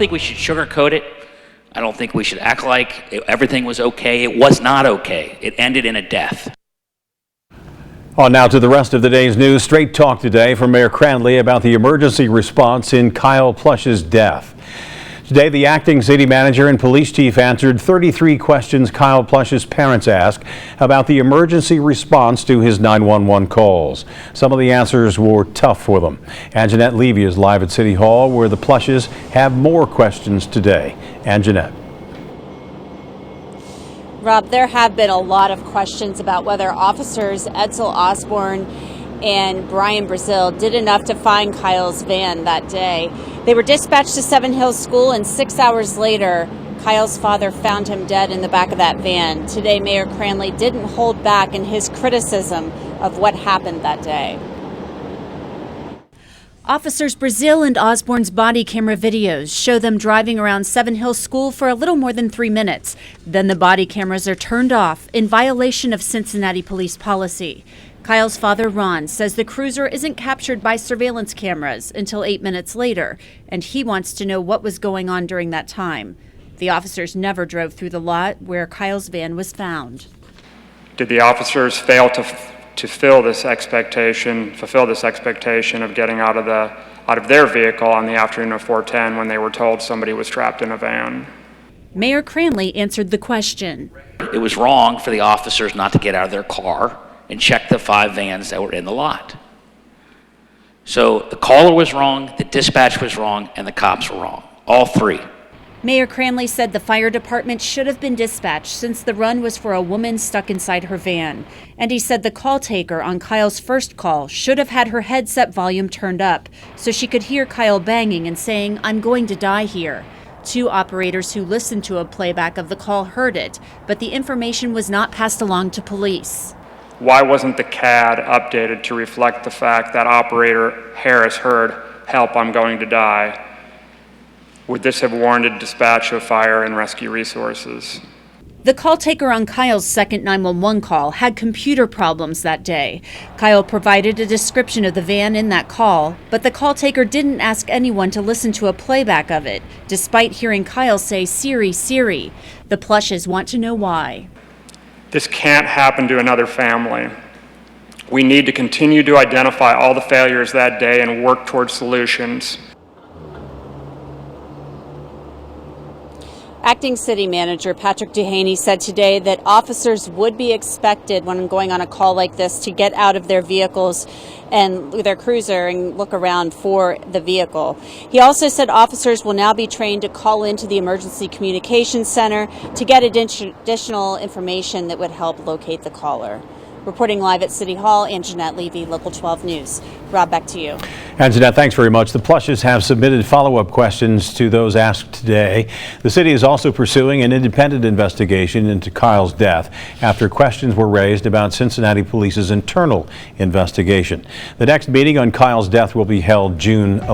think we should sugarcoat it. I don't think we should act like everything was okay. It was not okay. It ended in a death. On now to the rest of the day's news. Straight talk today from Mayor Cranley about the emergency response in Kyle Plush's death. Today, the acting city manager and police chief answered 33 questions Kyle Plush's parents asked about the emergency response to his 911 calls. Some of the answers were tough for them. Anjanette Levy is live at City Hall, where the Plushes have more questions today. Anjanette. Rob, there have been a lot of questions about whether officers Edsel Osborne and Brian Brazil did enough to find Kyle's van that day. They were dispatched to Seven Hills School, and 6 hours later, Kyle's father found him dead in the back of that van. Today, Mayor Cranley didn't hold back in his criticism of what happened that day. Officers Brazil and Osborne's body camera videos show them driving around Seven Hills School for a little more than 3 minutes. Then the body cameras are turned off in violation of Cincinnati police policy. Kyle's father, Ron, says the cruiser isn't captured by surveillance cameras until 8 minutes later, and he wants to know what was going on during that time. The officers never drove through the lot where Kyle's van was found. Did the officers fail to fulfill this expectation of getting out of their vehicle on the afternoon of 4/10 when they were told somebody was trapped in a van? Mayor Cranley answered the question. It was wrong for the officers not to get out of their car and check the 5 vans that were in the lot. So the caller was wrong, the dispatch was wrong, and the cops were wrong. All 3. Mayor Cranley said the fire department should have been dispatched since the run was for a woman stuck inside her van. And he said the call taker on Kyle's first call should have had her headset volume turned up so she could hear Kyle banging and saying, "I'm going to die here." 2 operators who listened to a playback of the call heard it, but the information was not passed along to police. Why wasn't the CAD updated to reflect the fact that operator Harris heard, "Help, I'm going to die"? Would this have warranted dispatch of fire and rescue resources? The call taker on Kyle's second 911 call had computer problems that day. Kyle provided a description of the van in that call, but the call taker didn't ask anyone to listen to a playback of it, despite hearing Kyle say, "Siri, Siri." The Plushes want to know why. This can't happen to another family. We need to continue to identify all the failures that day and work towards solutions. Acting City Manager Patrick Duhaney said today that officers would be expected when going on a call like this to get out of their vehicles and their cruiser and look around for the vehicle. He also said officers will now be trained to call into the Emergency Communications Center to get additional information that would help locate the caller. Reporting live at City Hall, Anjanette Levy, Local 12 News. Rob, back to you. Anjanette, thanks very much. The Plushes have submitted follow-up questions to those asked today. The city is also pursuing an independent investigation into Kyle's death after questions were raised about Cincinnati Police's internal investigation. The next meeting on Kyle's death will be held June 11th.